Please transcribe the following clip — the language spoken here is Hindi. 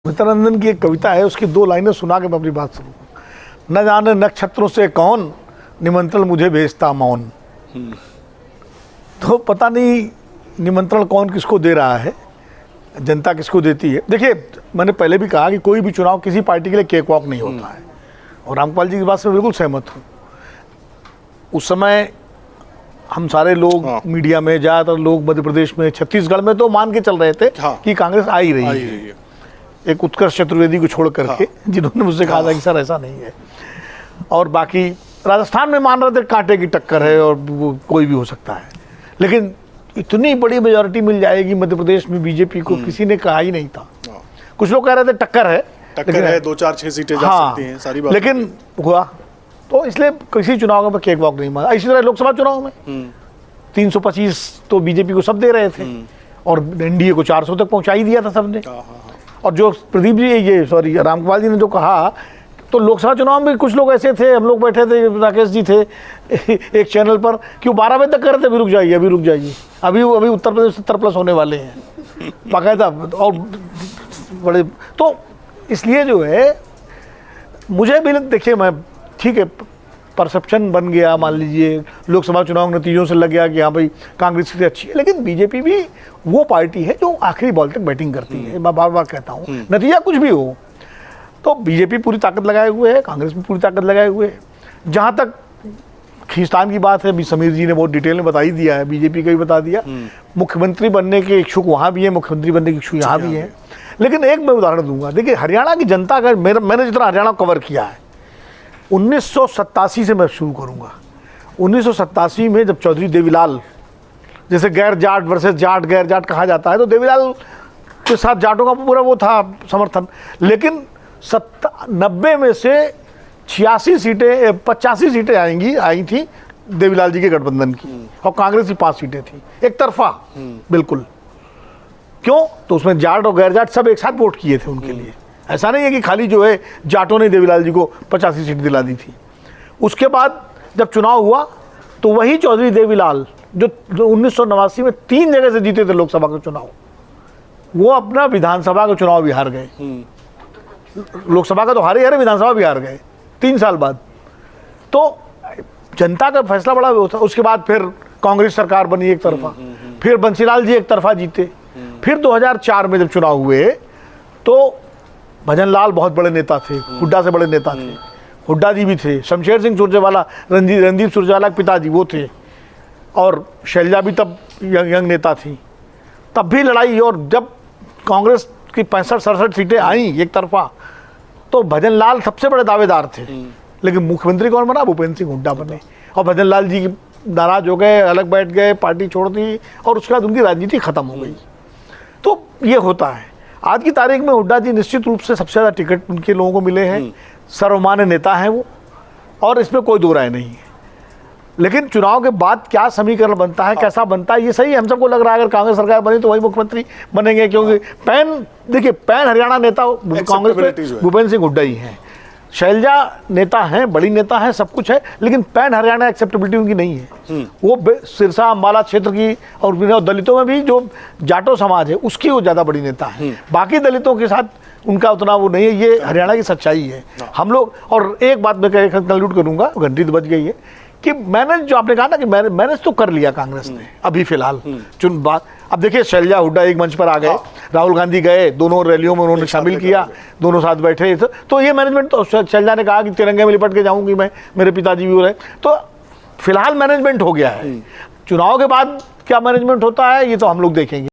मित्रानंदन की एक कविता है, उसकी दो लाइनें सुना के मैं अपनी बात शुरू। न जाने नक्षत्रों से कौन निमंत्रण मुझे भेजता मौन। तो पता नहीं निमंत्रण कौन किसको दे रहा है, जनता किसको देती है। देखिए, मैंने पहले भी कहा कि कोई भी चुनाव किसी पार्टी के लिए केक वॉक नहीं होता है, और रामपाल जी की बात से मैं बिल्कुल सहमत हूँ। उस समय हम सारे लोग मीडिया में, ज़्यादातर लोग मध्य प्रदेश में, छत्तीसगढ़ में तो मान के चल रहे थे कि कांग्रेस आ ही रही है, एक उत्कर्ष चतुर्वेदी को छोड़ करके, जिन्होंने मुझसे कहा था कि सर ऐसा नहीं है। और बाकी राजस्थान में मान रहे थे कांटे की टक्कर है और वो कोई भी हो सकता है, लेकिन इतनी बड़ी मेजॉरिटी मिल जाएगी मध्य प्रदेश में बीजेपी को, किसी ने कहा ही नहीं था। कुछ लोग कह रहे थे टक्कर है, 2-4-6 सीटें जा सकती हैं, सारी बात, लेकिन हुआ तो इसलिए किसी चुनाव में केक वॉक नहीं मांगा। इसी तरह लोकसभा चुनाव में 325 तो बीजेपी को सब दे रहे थे, और एनडीए को 400 तक पहुंचा ही दिया था सबने। और जो प्रदीप जी रामपाल जी ने जो कहा, तो लोकसभा चुनाव में कुछ लोग ऐसे थे, हम लोग बैठे थे, राकेश जी थे एक चैनल पर, कि वो 12 बजे तक कर रहे थे अभी रुक जाइए, अभी रुक जाइए, अभी उत्तर प्रदेश 70+ होने वाले हैं बाकायदा। और बड़े तो इसलिए जो है, मुझे भी देखिए, मैं ठीक है, परसेप्शन बन गया, मान लीजिए लोकसभा चुनाव नतीजों से लग गया कि हाँ भाई कांग्रेस की अच्छी है, लेकिन बीजेपी भी वो पार्टी है जो आखिरी बॉल तक बैटिंग करती है। मैं बार बार कहता हूँ, नतीजा कुछ भी हो, तो बीजेपी पूरी ताकत लगाए हुए है, कांग्रेस भी पूरी ताकत लगाए हुए है। जहाँ तक खींचतान की बात है, भी समीर जी ने बहुत डिटेल में बता ही दिया है, बीजेपी का भी बता दिया। मुख्यमंत्री बनने के इच्छुक वहाँ भी है, मुख्यमंत्री बनने के इच्छुक यहाँ भी है। लेकिन एक मैं उदाहरण दूंगा, देखिए हरियाणा की जनता का, मैंने जितना हरियाणा कवर किया है, 1987 से मैं शुरू करूंगा। 1987 में जब चौधरी देवीलाल, जैसे गैर जाट वर्सेस जाट, गैर जाट कहा जाता है, तो देवीलाल के साथ जाटों का पूरा वो था समर्थन। लेकिन 90 में से 85 सीटें आई थी देवीलाल जी के गठबंधन की, और कांग्रेस की 5 सीटें थी, एक तरफा बिल्कुल। क्यों? तो उसमें जाट और गैर जाट सब एक साथ वोट किए थे उनके लिए। ऐसा नहीं है कि खाली जो है जाटों ने देवीलाल जी को 85 सीट दिला दी थी। उसके बाद जब चुनाव हुआ, तो वही चौधरी देवीलाल जो 1989 में 3 जगह से जीते थे लोकसभा का चुनाव, वो अपना विधानसभा का चुनाव भी हार गए। लोकसभा का तो हारे, विधानसभा भी हार गए 3 साल बाद। तो जनता का फैसला बड़ा होता। उसके बाद फिर कांग्रेस सरकार बनी एक तरफा, फिर बंसीलाल जी एक तरफा जीते। फिर 2004 में जब चुनाव हुए, तो भजन लाल बहुत बड़े नेता थे, हुड्डा से बड़े नेता थे, हुड्डा जी भी थे, शमशेर सिंह सुरजेवाला, रणदीप सुरजेवाला के पिताजी वो थे, और शैलजा भी तब यंग नेता थी। तब भी लड़ाई, और जब कांग्रेस की 65-67 सीटें आई एक तरफा, तो भजन लाल सबसे बड़े दावेदार थे। लेकिन मुख्यमंत्री कौन बना? भूपेंद्र सिंह हुड्डा बने, और भजन लाल जी नाराज हो गए, अलग बैठ गए, पार्टी छोड़ दी, और उसके बाद उनकी राजनीति खत्म हो गई। तो ये होता है। आज की तारीख में हुड्डा जी निश्चित रूप से सबसे ज़्यादा टिकट उनके लोगों को मिले हैं, सर्वमान्य नेता हैं वो, और इसमें कोई दो राय नहीं है। लेकिन चुनाव के बाद क्या समीकरण बनता है, कैसा बनता है, ये सही हम सबको लग रहा है अगर कांग्रेस सरकार बनी तो वही मुख्यमंत्री बनेंगे, क्योंकि पैन हरियाणा नेता कांग्रेस में भूपेंद्र सिंह हुड्डा ही हैं। शैलजा नेता हैं, बड़ी नेता हैं, सब कुछ है, लेकिन पैन हरियाणा एक्सेप्टेबिलिटी उनकी नहीं है। वो सिरसा अम्बाला क्षेत्र की, और दलितों में भी जो जाटो समाज है उसकी वो ज़्यादा बड़ी नेता है। बाकी दलितों के साथ उनका उतना वो नहीं है। ये हरियाणा की सच्चाई है। हम लोग, और एक बात मैं कंक्लूड करूँगा, घंटी तो बज गई है, कि मैनेज जो आपने कहा ना कि मैनेज तो कर लिया कांग्रेस ने अभी फिलहाल बात। अब देखिए, शैलजा हुड्डा एक मंच पर आ गए, राहुल गांधी गए, दोनों रैलियों में उन्होंने शामिल किया, दोनों साथ बैठे। तो ये मैनेजमेंट, तो शैलजा ने कहा कि तिरंगे में लिपट के जाऊंगी मैं, मेरे पिताजी भी हो रहे। तो फिलहाल मैनेजमेंट हो गया है। चुनाव के बाद क्या मैनेजमेंट होता है, ये तो हम लोग देखेंगे।